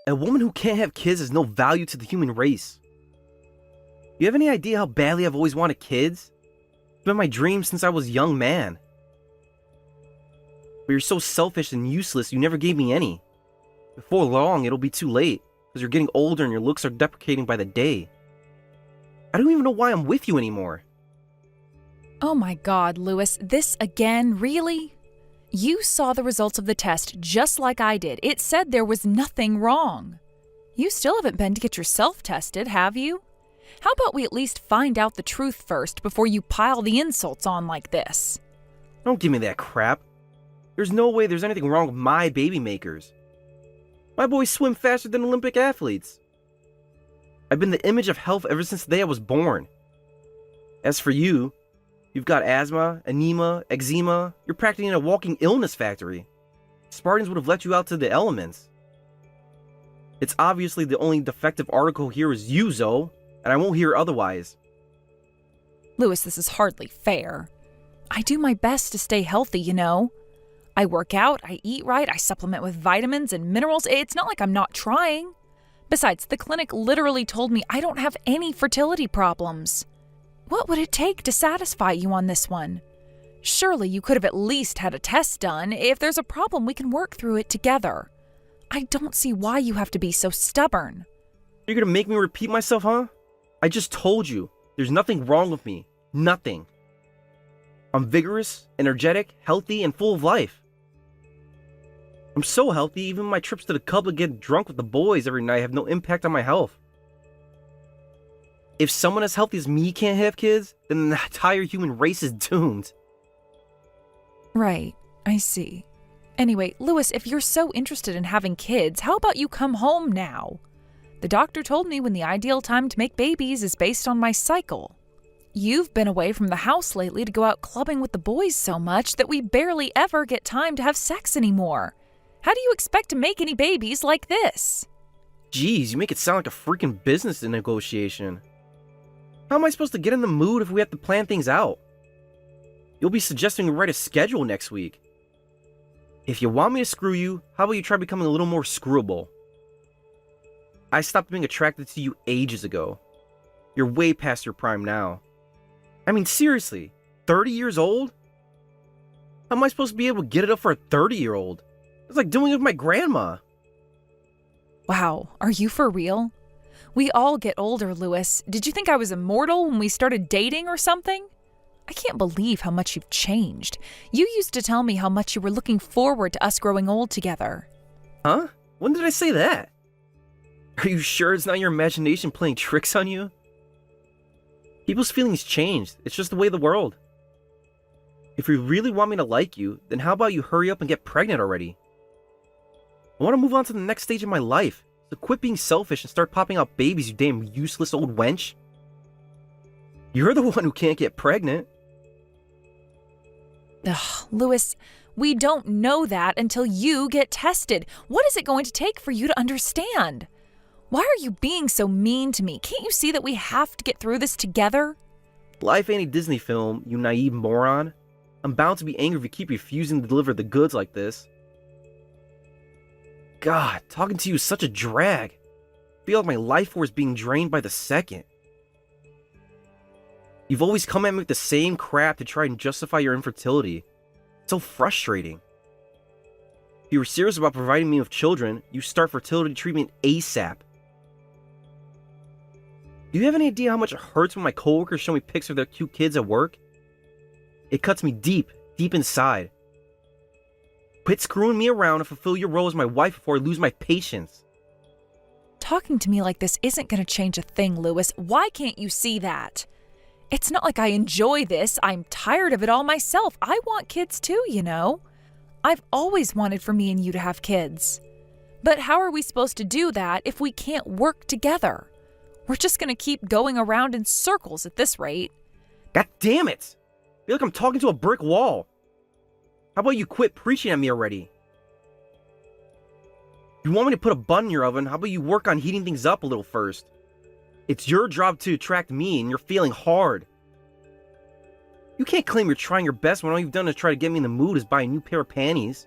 A woman who can't have kids has no value to the human race. You have any idea how badly I've always wanted kids? It's been my dream since I was a young man. But you're so selfish and useless, you never gave me any. Before long, it'll be too late, because you're getting older and your looks are deprecating by the day. I don't even know why I'm with you anymore. Oh my God, Lewis, this again, really? You saw the results of the test just like I did. It said there was nothing wrong. You still haven't been to get yourself tested, have you? How about we at least find out the truth first before you pile the insults on like this? Don't give me that crap. There's no way there's anything wrong with my baby makers. My boys swim faster than Olympic athletes. I've been the image of health ever since the day I was born. As for you, you've got asthma, anemia, eczema. You're practically in a walking illness factory. Spartans would have let you out to the elements. It's obviously the only defective article here is you, Zoe, and I won't hear otherwise. Lewis, this is hardly fair. I do my best to stay healthy, you know. I work out, I eat right, I supplement with vitamins and minerals. It's not like I'm not trying. Besides, the clinic literally told me I don't have any fertility problems. What would it take to satisfy you on this one? Surely you could have at least had a test done. If there's a problem, we can work through it together. I don't see why you have to be so stubborn. You're gonna make me repeat myself, huh? I just told you, there's nothing wrong with me. Nothing. I'm vigorous, energetic, healthy, and full of life. I'm so healthy, even my trips to the club to get drunk with the boys every night have no impact on my health. If someone as healthy as me can't have kids, then the entire human race is doomed. Right, I see. Anyway, Lewis, if you're so interested in having kids, how about you come home now? The doctor told me when the ideal time to make babies is based on my cycle. You've been away from the house lately to go out clubbing with the boys so much that we barely ever get time to have sex anymore. How do you expect to make any babies like this? Jeez, you make it sound like a freaking business negotiation. How am I supposed to get in the mood if we have to plan things out? You'll be suggesting we write a schedule next week. If you want me to screw you, how about you try becoming a little more screwable? I stopped being attracted to you ages ago. You're way past your prime now. I mean, seriously, 30 years old? How am I supposed to be able to get it up for a 30-year-old? It's like doing it with my grandma. Wow, are you for real? We all get older, Lewis. Did you think I was immortal when we started dating or something? I can't believe how much you've changed. You used to tell me how much you were looking forward to us growing old together. Huh? When did I say that? Are you sure it's not your imagination playing tricks on you? People's feelings change. It's just the way of the world. If you really want me to like you, then how about you hurry up and get pregnant already? I want to move on to the next stage of my life, so quit being selfish and start popping out babies, you damn useless old wench. You're the one who can't get pregnant. Ugh, Lewis, we don't know that until you get tested. What is it going to take for you to understand? Why are you being so mean to me? Can't you see that we have to get through this together? Life ain't a Disney film, you naive moron. I'm bound to be angry if you keep refusing to deliver the goods like this. God, talking to you is such a drag. I feel like my life force is being drained by the second. You've always come at me with the same crap to try and justify your infertility. It's so frustrating. If you were serious about providing me with children, you start fertility treatment ASAP. Do you have any idea how much it hurts when my coworkers show me pics of their cute kids at work? It cuts me deep, deep inside. Quit screwing me around and fulfill your role as my wife before I lose my patience. Talking to me like this isn't going to change a thing, Lewis. Why can't you see that? It's not like I enjoy this. I'm tired of it all myself. I want kids too, you know. I've always wanted for me and you to have kids. But how are we supposed to do that if we can't work together? We're just going to keep going around in circles at this rate. God damn it! I feel like I'm talking to a brick wall. How about you quit preaching at me already? If you want me to put a bun in your oven, how about you work on heating things up a little first? It's your job to attract me, and you're feeling hard. You can't claim you're trying your best when all you've done is try to get me in the mood is buy a new pair of panties.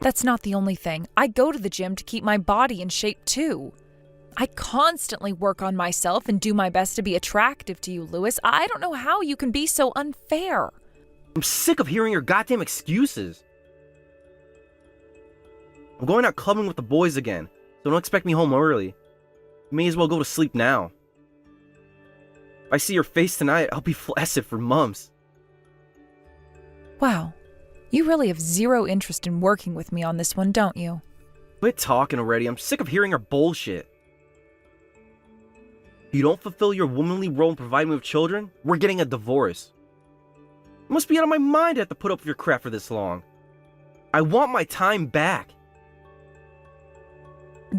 That's not the only thing. I go to the gym to keep my body in shape too. I constantly work on myself and do my best to be attractive to you, Lewis. I don't know how you can be so unfair. I'm sick of hearing your goddamn excuses. I'm going out clubbing with the boys again, so don't expect me home early. You may as well go to sleep now. If I see your face tonight, I'll be flaccid for months. Wow, you really have zero interest in working with me on this one, don't you? Quit talking already. I'm sick of hearing your bullshit. If you don't fulfill your womanly role in providing me with children, we're getting a divorce. I must be out of my mind to have to put up with your crap for this long. I want my time back.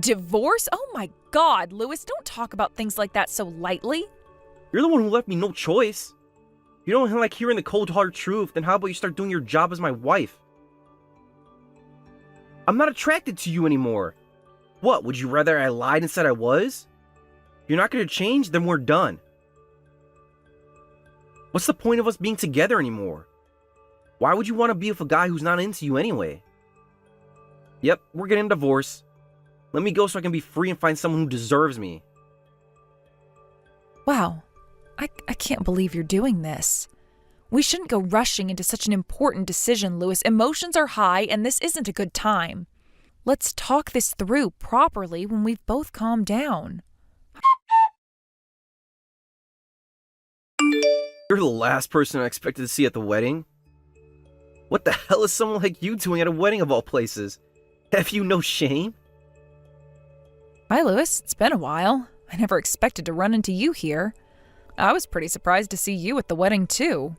Divorce? Oh my God, Lewis, don't talk about things like that so lightly. You're the one who left me no choice. If you don't like hearing the cold hard truth, then how about you start doing your job as my wife? I'm not attracted to you anymore. What, would you rather I lied and said I was? If you're not going to change, then we're done. What's the point of us being together anymore? Why would you want to be with a guy who's not into you anyway? Yep, we're getting a divorce. Let me go so I can be free and find someone who deserves me. Wow, I can't believe you're doing this. We shouldn't go rushing into such an important decision, Lewis. Emotions are high, and this isn't a good time. Let's talk this through properly when we've both calmed down. You're the last person I expected to see at the wedding. What the hell is someone like you doing at a wedding of all places? Have you no shame? Hi, Lewis. It's been a while. I never expected to run into you here. I was pretty surprised to see you at the wedding, too.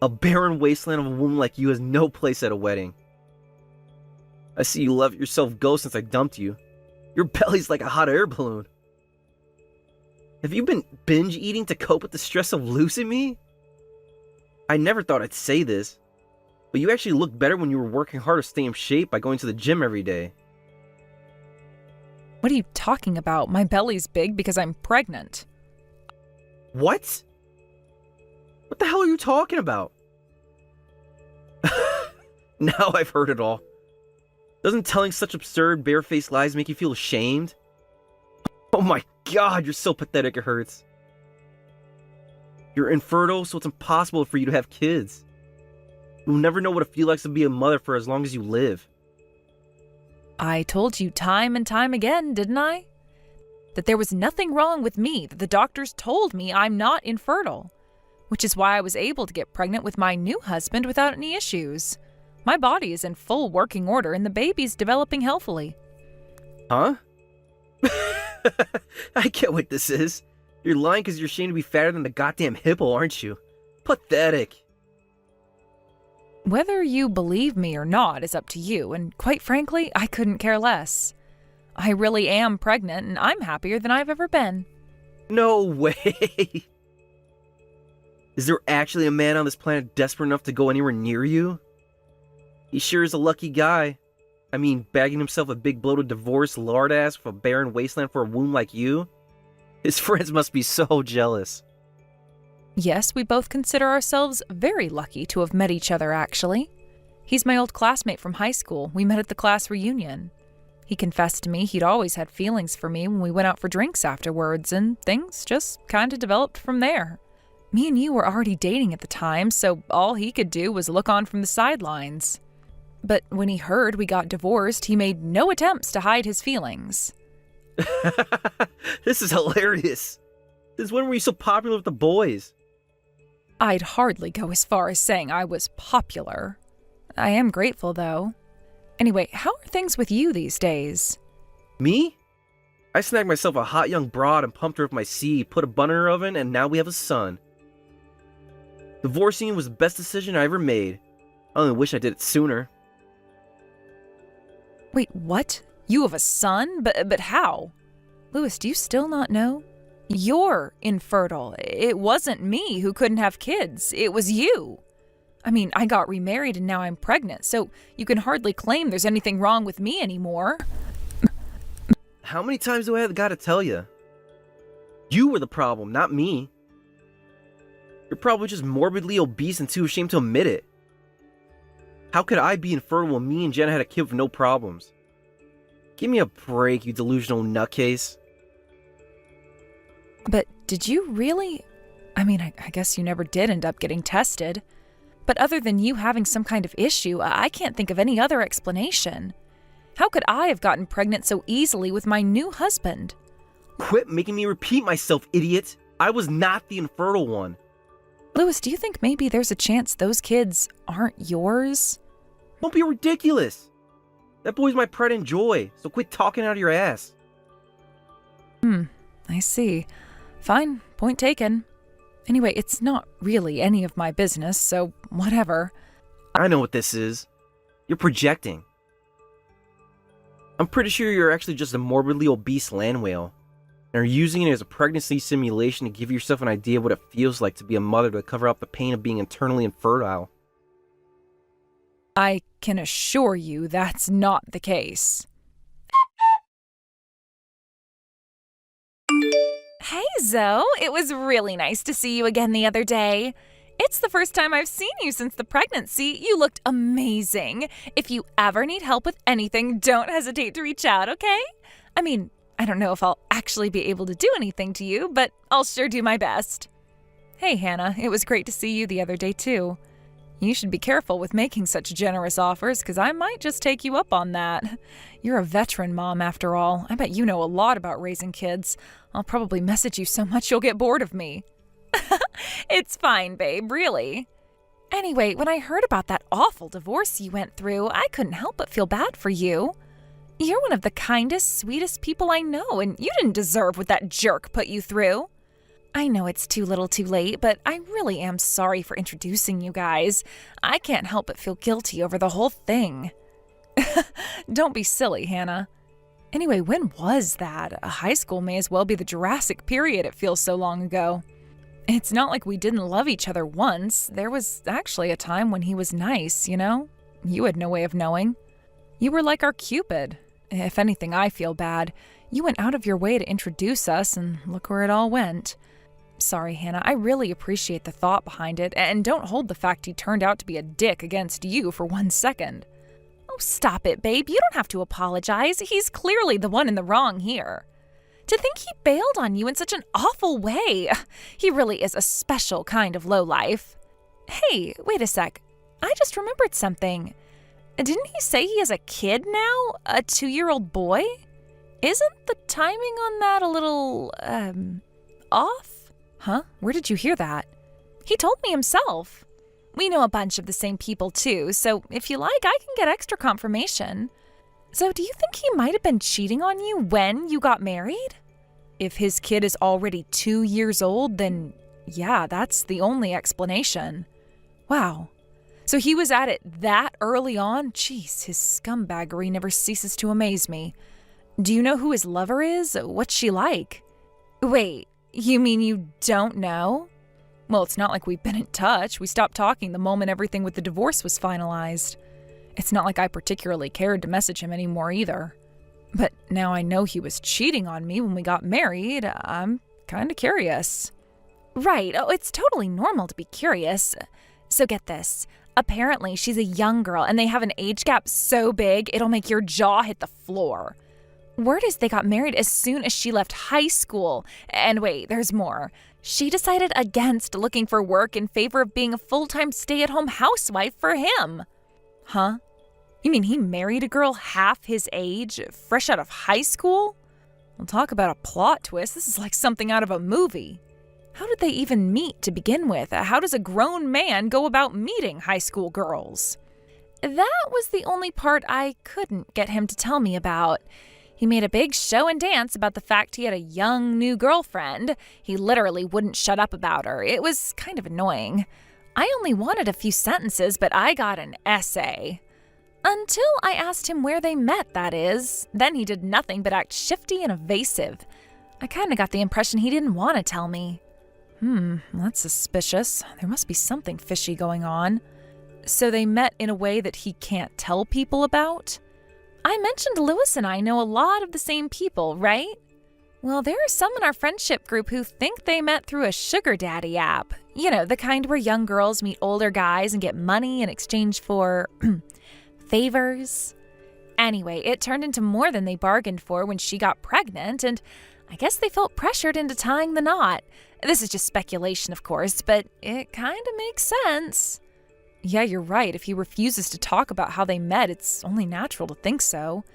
A barren wasteland of a woman like you has no place at a wedding. I see you let yourself go since I dumped you. Your belly's like a hot air balloon. Have you been binge eating to cope with the stress of losing me? I never thought I'd say this, but you actually look better when you were working hard to stay in shape by going to the gym every day. What are you talking about? My belly's big because I'm pregnant. What? What the hell are you talking about? Now I've heard it all. Doesn't telling such absurd, barefaced lies make you feel ashamed? Oh my God, you're so pathetic it hurts. You're infertile, so it's impossible for you to have kids. You'll never know what it feels like to be a mother for as long as you live. I told you time and time again, didn't I? That there was nothing wrong with me, that the doctors told me I'm not infertile. Which is why I was able to get pregnant with my new husband without any issues. My body is in full working order and the baby's developing healthily. Huh? I get what this is. You're lying because you're ashamed to be fatter than the goddamn hippo, aren't you? Pathetic. Whether you believe me or not is up to you, and quite frankly, I couldn't care less. I really am pregnant, and I'm happier than I've ever been. No way. Is there actually a man on this planet desperate enough to go anywhere near you? He sure is a lucky guy. I mean, bagging himself a big bloated divorce lard ass with a barren wasteland for a womb like you? His friends must be so jealous. Yes, we both consider ourselves very lucky to have met each other, actually. He's my old classmate from high school. We met at the class reunion. He confessed to me he'd always had feelings for me when we went out for drinks afterwards, and things just kind of developed from there. Me and you were already dating at the time, so all he could do was look on from the sidelines. But when he heard we got divorced, he made no attempts to hide his feelings. This is hilarious. Since when were you so popular with the boys? I'd hardly go as far as saying I was popular. I am grateful, though. Anyway, how are things with you these days? Me? I snagged myself a hot young broad and pumped her with my seed, put a bun in her oven, and now we have a son. Divorcing you was the best decision I ever made. I only wish I did it sooner. Wait, what? You have a son? But how? Lewis, do you still not know? You're infertile. It wasn't me who couldn't have kids. It was you. I mean, I got remarried and now I'm pregnant, so you can hardly claim there's anything wrong with me anymore. How many times do I have got to tell you? You were the problem, not me. You're probably just morbidly obese and too ashamed to admit it. How could I be infertile when me and Jenna had a kid with no problems? Give me a break, you delusional nutcase. But did you really? I mean, I guess you never did end up getting tested. But other than you having some kind of issue, I can't think of any other explanation. How could I have gotten pregnant so easily with my new husband? Quit making me repeat myself, idiot! I was not the infertile one. Louis, do you think maybe there's a chance those kids aren't yours? Don't be ridiculous! That boy's my pride and joy, so quit talking out of your ass. I see. Fine, point taken. Anyway, it's not really any of my business, so whatever. I know what this is. You're projecting. I'm pretty sure you're actually just a morbidly obese land whale, and are using it as a pregnancy simulation to give yourself an idea of what it feels like to be a mother to cover up the pain of being internally infertile. I can assure you that's not the case. Hey, Zoe. It was really nice to see you again the other day. It's the first time I've seen you since the pregnancy. You looked amazing. If you ever need help with anything, don't hesitate to reach out, okay? I mean, I don't know if I'll actually be able to do anything to you, but I'll sure do my best. Hey, Hannah. It was great to see you the other day, too. You should be careful with making such generous offers, because I might just take you up on that. You're a veteran mom, after all. I bet you know a lot about raising kids. I'll probably message you so much you'll get bored of me. It's fine, babe, really. Anyway, when I heard about that awful divorce you went through, I couldn't help but feel bad for you. You're one of the kindest, sweetest people I know, and you didn't deserve what that jerk put you through. I know it's too little too late, but I really am sorry for introducing you guys. I can't help but feel guilty over the whole thing. Don't be silly, Hannah. Anyway, when was that? High school may as well be the Jurassic period, it feels so long ago. It's not like we didn't love each other once. There was actually a time when he was nice, you know? You had no way of knowing. You were like our Cupid. If anything, I feel bad. You went out of your way to introduce us, and look where it all went. Sorry, Hannah, I really appreciate the thought behind it, and don't hold the fact he turned out to be a dick against you for 1 second. Oh, stop it, babe. You don't have to apologize. He's clearly the one in the wrong here. To think he bailed on you in such an awful way. He really is a special kind of lowlife. Hey, wait a sec. I just remembered something. Didn't he say he has a kid now? A 2-year-old boy? Isn't the timing on that a little, off? Huh? Where did you hear that? He told me himself. We know a bunch of the same people too, so if you like, I can get extra confirmation. So do you think he might have been cheating on you when you got married? If his kid is already 2 years old, then yeah, that's the only explanation. Wow. So he was at it that early on? Jeez, his scumbaggery never ceases to amaze me. Do you know who his lover is? What's she like? Wait, you mean you don't know? Well, it's not like we've been in touch. We stopped talking the moment everything with the divorce was finalized. It's not like I particularly cared to message him anymore either. But now I know he was cheating on me when we got married. I'm kind of curious. Right. Oh, it's totally normal to be curious. So get this. Apparently, she's a young girl, and they have an age gap so big, it'll make your jaw hit the floor. Word is they got married as soon as she left high school. And wait, there's more. She decided against looking for work in favor of being a full-time stay-at-home housewife for him. Huh? You mean he married a girl half his age, fresh out of high school? Well, talk about a plot twist. This is like something out of a movie. How did they even meet to begin with? How does a grown man go about meeting high school girls? That was the only part I couldn't get him to tell me about. He made a big show and dance about the fact he had a young new girlfriend. He literally wouldn't shut up about her. It was kind of annoying. I only wanted a few sentences, but I got an essay. Until I asked him where they met, that is. Then he did nothing but act shifty and evasive. I kind of got the impression he didn't want to tell me. That's suspicious. There must be something fishy going on. So they met in a way that he can't tell people about? I mentioned Louis and I know a lot of the same people, right? Well, there are some in our friendship group who think they met through a sugar daddy app. You know, the kind where young girls meet older guys and get money in exchange for favors. Anyway, it turned into more than they bargained for when she got pregnant, and I guess they felt pressured into tying the knot. This is just speculation, of course, but it kind of makes sense. Yeah, you're right. If he refuses to talk about how they met, it's only natural to think so.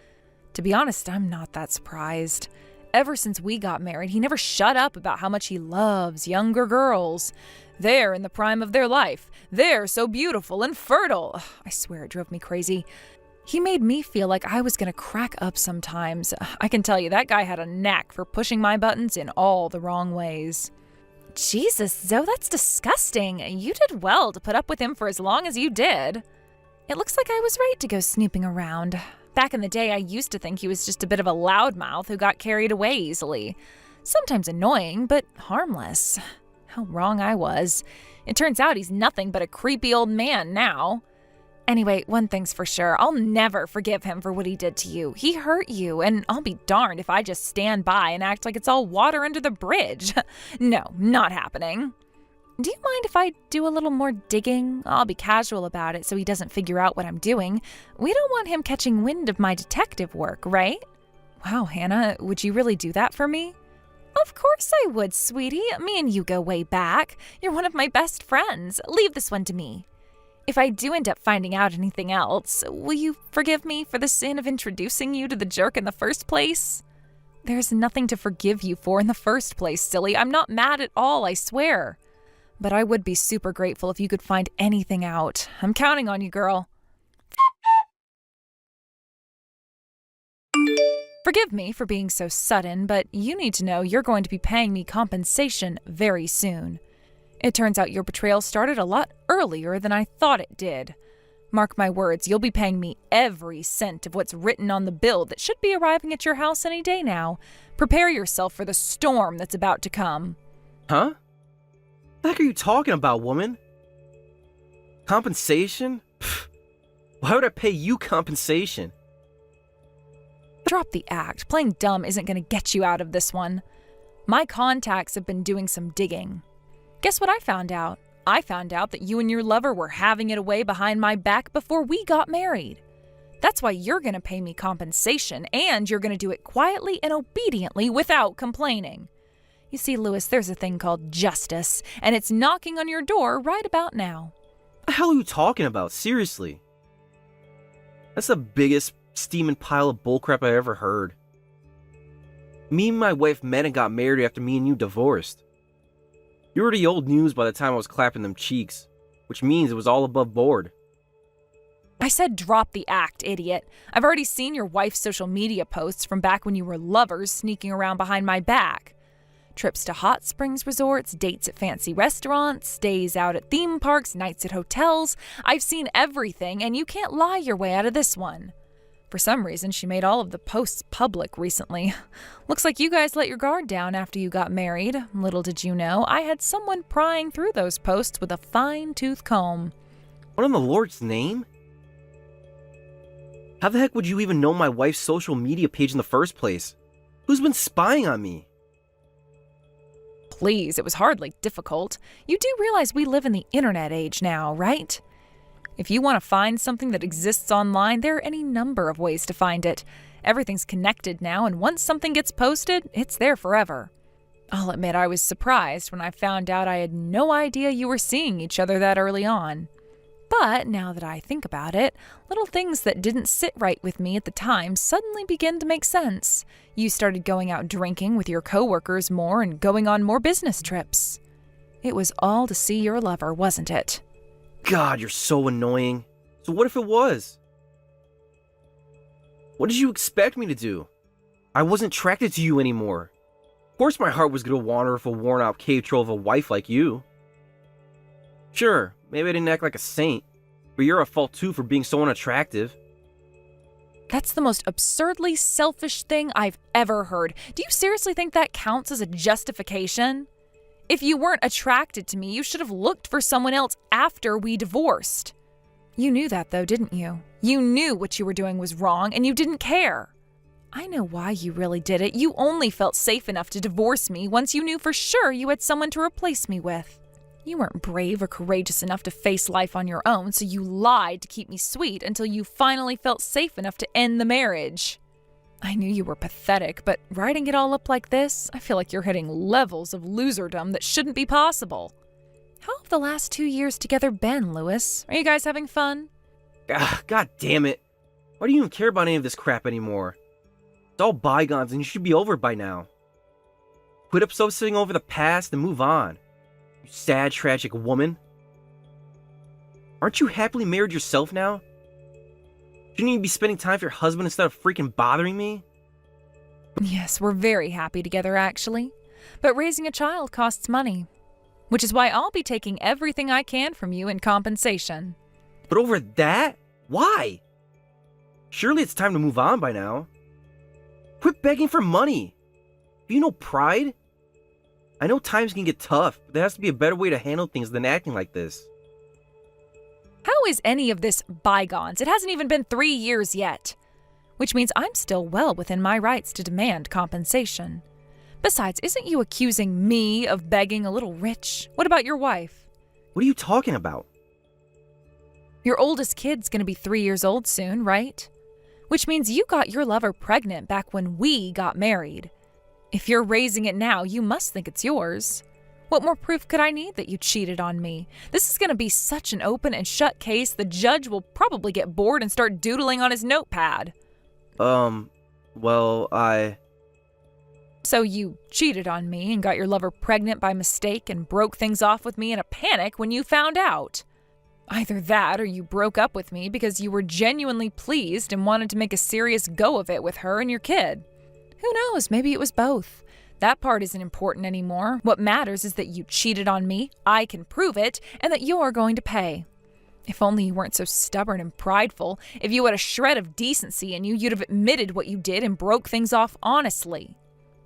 To be honest, I'm not that surprised. Ever since we got married, he never shut up about how much he loves younger girls. They're in the prime of their life. They're so beautiful and fertile. Ugh, I swear it drove me crazy. He made me feel like I was going to crack up sometimes. I can tell you, that guy had a knack for pushing my buttons in all the wrong ways. Jesus, Zoe, that's disgusting. You did well to put up with him for as long as you did. It looks like I was right to go snooping around. Back in the day, I used to think he was just a bit of a loudmouth who got carried away easily. Sometimes annoying, but harmless. How wrong I was. It turns out he's nothing but a creepy old man now. Anyway, one thing's for sure, I'll never forgive him for what he did to you. He hurt you, and I'll be darned if I just stand by and act like it's all water under the bridge. No, not happening. Do you mind if I do a little more digging? I'll be casual about it so he doesn't figure out what I'm doing. We don't want him catching wind of my detective work, right? Wow, Hannah, would you really do that for me? Of course I would, sweetie. Me and you go way back. You're one of my best friends. Leave this one to me. If I do end up finding out anything else, will you forgive me for the sin of introducing you to the jerk in the first place? There's nothing to forgive you for in the first place, silly. I'm not mad at all, I swear. But I would be super grateful if you could find anything out. I'm counting on you, girl. Forgive me for being so sudden, but you need to know you're going to be paying me compensation very soon. It turns out your betrayal started a lot earlier than I thought it did. Mark my words, you'll be paying me every cent of what's written on the bill that should be arriving at your house any day now. Prepare yourself for the storm that's about to come. Huh? What the heck are you talking about, woman? Compensation? Pfft. Why would I pay you compensation? Drop the act. Playing dumb isn't going to get you out of this one. My contacts have been doing some digging. Guess what I found out? I found out that you and your lover were having it away behind my back before we got married. That's why you're going to pay me compensation, and you're going to do it quietly and obediently without complaining. You see, Lewis, there's a thing called justice, and it's knocking on your door right about now. What the hell are you talking about? Seriously. That's the biggest steaming pile of bullcrap I ever heard. Me and my wife met and got married after me and you divorced. You were the old news by the time I was clapping them cheeks, which means it was all above board. I said drop the act, idiot. I've already seen your wife's social media posts from back when you were lovers sneaking around behind my back. Trips to hot springs resorts, dates at fancy restaurants, days out at theme parks, nights at hotels. I've seen everything, and you can't lie your way out of this one. For some reason, she made all of the posts public recently. Looks like you guys let your guard down after you got married. Little did you know, I had someone prying through those posts with a fine-tooth comb. What in the Lord's name? How the heck would you even know my wife's social media page in the first place? Who's been spying on me? Please, it was hardly difficult. You do realize we live in the internet age now, right? If you want to find something that exists online, there are any number of ways to find it. Everything's connected now, and once something gets posted, it's there forever. I'll admit I was surprised when I found out I had no idea you were seeing each other that early on. But now that I think about it, little things that didn't sit right with me at the time suddenly begin to make sense. You started going out drinking with your coworkers more and going on more business trips. It was all to see your lover, wasn't it? God, you're so annoying. So what if it was? What did you expect me to do? I wasn't attracted to you anymore. Of course my heart was gonna wander with a worn-out cave troll of a wife like you. Sure, maybe I didn't act like a saint, but you're at fault too for being so unattractive. That's the most absurdly selfish thing I've ever heard. Do you seriously think that counts as a justification? If you weren't attracted to me, you should have looked for someone else after we divorced. You knew that though, didn't you? You knew what you were doing was wrong and you didn't care. I know why you really did it. You only felt safe enough to divorce me once you knew for sure you had someone to replace me with. You weren't brave or courageous enough to face life on your own, so you lied to keep me sweet until you finally felt safe enough to end the marriage. I knew you were pathetic, but writing it all up like this, I feel like you're hitting levels of loserdom that shouldn't be possible. How have the last 2 years together been, Lewis? Are you guys having fun? God damn it. Why do you even care about any of this crap anymore? It's all bygones and you should be over it by now. Quit obsessing over the past and move on. You sad, tragic woman. Aren't you happily married yourself now? Shouldn't you be spending time with your husband instead of freaking bothering me? Yes, we're very happy together, actually. But raising a child costs money. Which is why I'll be taking everything I can from you in compensation. But over that? Why? Surely it's time to move on by now. Quit begging for money. Do you know pride? I know times can get tough, but there has to be a better way to handle things than acting like this. How is any of this bygones? It hasn't even been 3 years yet. Which means I'm still well within my rights to demand compensation. Besides, isn't you accusing me of begging a little rich? What about your wife? What are you talking about? Your oldest kid's gonna be 3 years old soon, right? Which means you got your lover pregnant back when we got married. If you're raising it now, you must think it's yours. What more proof could I need that you cheated on me? This is going to be such an open and shut case, the judge will probably get bored and start doodling on his notepad. Well, So you cheated on me and got your lover pregnant by mistake and broke things off with me in a panic when you found out. Either that or you broke up with me because you were genuinely pleased and wanted to make a serious go of it with her and your kid. Who knows, maybe it was both. That part isn't important anymore. What matters is that you cheated on me, I can prove it, and that you're going to pay. If only you weren't so stubborn and prideful. If you had a shred of decency in you, you'd have admitted what you did and broke things off honestly.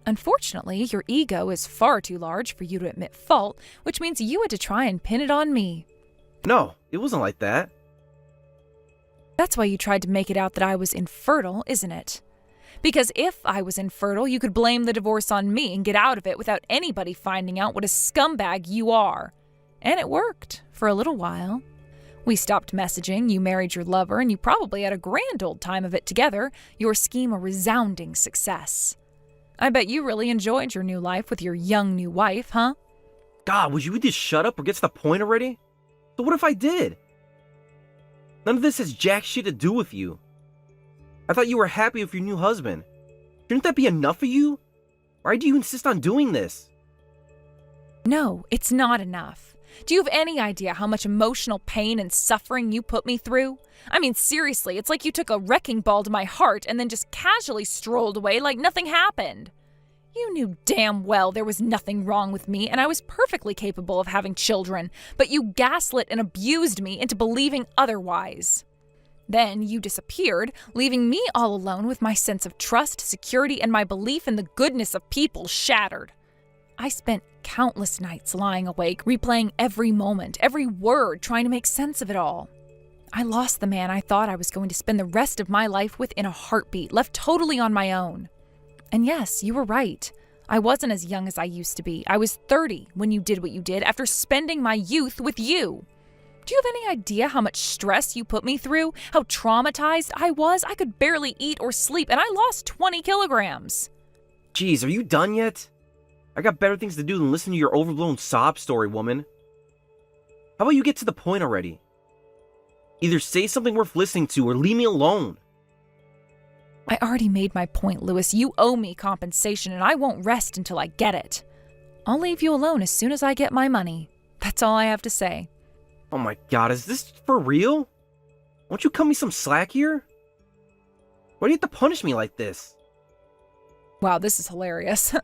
Unfortunately, your ego is far too large for you to admit fault, which means you had to try and pin it on me. no, it wasn't like that. That's why you tried to make it out that I was infertile, isn't it? Because if I was infertile, you could blame the divorce on me and get out of it without anybody finding out what a scumbag you are. And it worked, for a little while. We stopped messaging, you married your lover, and you probably had a grand old time of it together, your scheme a resounding success. I bet you really enjoyed your new life with your young new wife, huh? God, would you just shut up or get to the point already? So what if I did? None of this has jack shit to do with you. I thought you were happy with your new husband. Shouldn't that be enough for you? Why do you insist on doing this? No, it's not enough. Do you have any idea how much emotional pain and suffering you put me through? I mean, seriously, it's like you took a wrecking ball to my heart and then just casually strolled away like nothing happened. You knew damn well there was nothing wrong with me and I was perfectly capable of having children, but you gaslit and abused me into believing otherwise. Then you disappeared, leaving me all alone with my sense of trust, security, and my belief in the goodness of people shattered. I spent countless nights lying awake, replaying every moment, every word, trying to make sense of it all. I lost the man I thought I was going to spend the rest of my life with in a heartbeat, left totally on my own. And yes, you were right. I wasn't as young as I used to be. I was 30 when you did what you did after spending my youth with you. Do you have any idea how much stress you put me through? How traumatized I was? I could barely eat or sleep, and I lost 20 kilograms. Jeez, are you done yet? I got better things to do than listen to your overblown sob story, woman. How about you get to the point already? Either say something worth listening to or leave me alone. I already made my point, Lewis. You owe me compensation, and I won't rest until I get it. I'll leave you alone as soon as I get my money. That's all I have to say. Oh my god, is this for real? Won't you cut me some slack here? Why do you have to punish me like this? Wow, this is hilarious.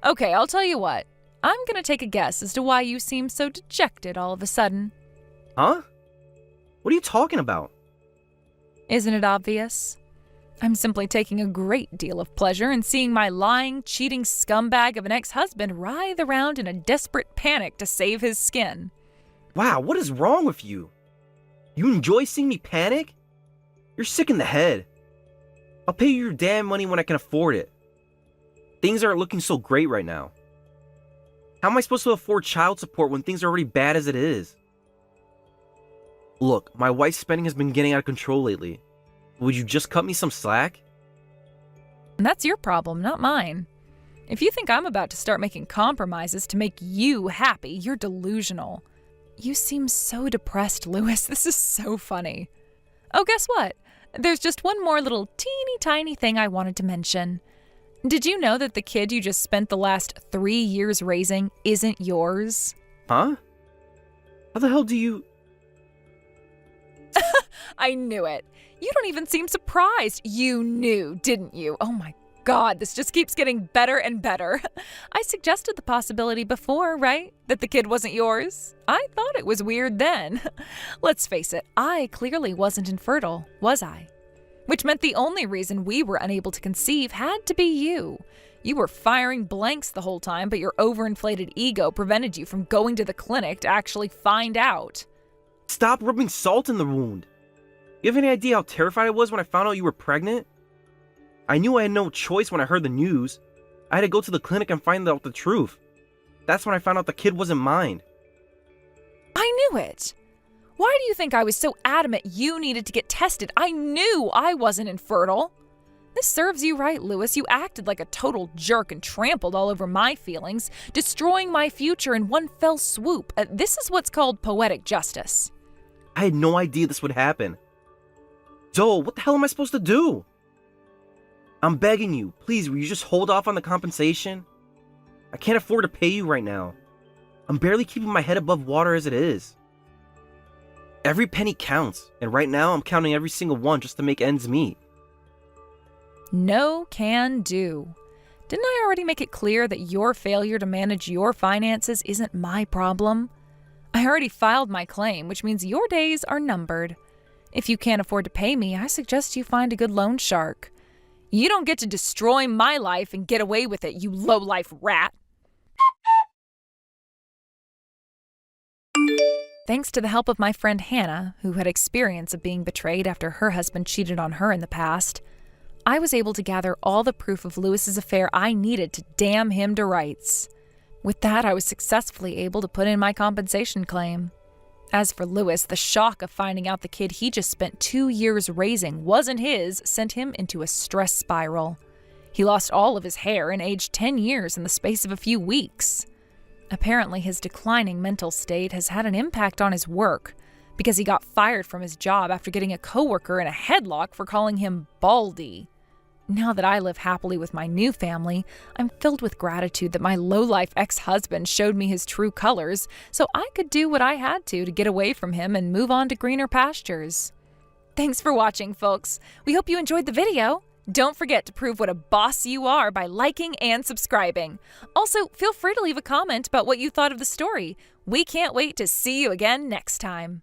Okay, I'll tell you what. I'm gonna take a guess as to why you seem so dejected all of a sudden. Huh? What are you talking about? Isn't it obvious? I'm simply taking a great deal of pleasure in seeing my lying, cheating scumbag of an ex-husband writhe around in a desperate panic to save his skin. Wow, what is wrong with you? You enjoy seeing me panic? You're sick in the head. I'll pay you your damn money when I can afford it. Things aren't looking so great right now. How am I supposed to afford child support when things are already bad as it is? Look, my wife's spending has been getting out of control lately. Would you just cut me some slack? And that's your problem, not mine. If you think I'm about to start making compromises to make you happy, you're delusional. You seem so depressed, Lewis. This is so funny. Oh, guess what? There's just one more little teeny tiny thing I wanted to mention. Did you know that the kid you just spent the last 3 years raising isn't yours? Huh? How the hell do you... I knew it. You don't even seem surprised. You knew, didn't you? Oh my God, this just keeps getting better and better. I suggested the possibility before, right? That the kid wasn't yours. I thought it was weird then. Let's face it, I clearly wasn't infertile, was I? Which meant the only reason we were unable to conceive had to be you. You were firing blanks the whole time, but your overinflated ego prevented you from going to the clinic to actually find out. Stop rubbing salt in the wound. You have any idea how terrified I was when I found out you were pregnant? I knew I had no choice when I heard the news. I had to go to the clinic and find out the truth. That's when I found out the kid wasn't mine. I knew it. Why do you think I was so adamant you needed to get tested? I knew I wasn't infertile. This serves you right, Lewis. You acted like a total jerk and trampled all over my feelings, destroying my future in one fell swoop. This is what's called poetic justice. I had no idea this would happen. Joel, what the hell am I supposed to do? I'm begging you, please, will you just hold off on the compensation? I can't afford to pay you right now. I'm barely keeping my head above water as it is. Every penny counts, and right now I'm counting every single one just to make ends meet. No can do. Didn't I already make it clear that your failure to manage your finances isn't my problem? I already filed my claim, which means your days are numbered. If you can't afford to pay me, I suggest you find a good loan shark. You don't get to destroy my life and get away with it, you low-life rat. Thanks to the help of my friend Hannah, who had experience of being betrayed after her husband cheated on her in the past, I was able to gather all the proof of Lewis's affair I needed to damn him to rights. With that, I was successfully able to put in my compensation claim. As for Lewis, the shock of finding out the kid he just spent 2 years raising wasn't his sent him into a stress spiral. He lost all of his hair and aged 10 years in the space of a few weeks. Apparently, his declining mental state has had an impact on his work, because he got fired from his job after getting a coworker in a headlock for calling him Baldy. Now that I live happily with my new family, I'm filled with gratitude that my low-life ex-husband showed me his true colors so I could do what I had to get away from him and move on to greener pastures. Thanks for watching, folks. We hope you enjoyed the video. Don't forget to prove what a boss you are by liking and subscribing. Also, feel free to leave a comment about what you thought of the story. We can't wait to see you again next time.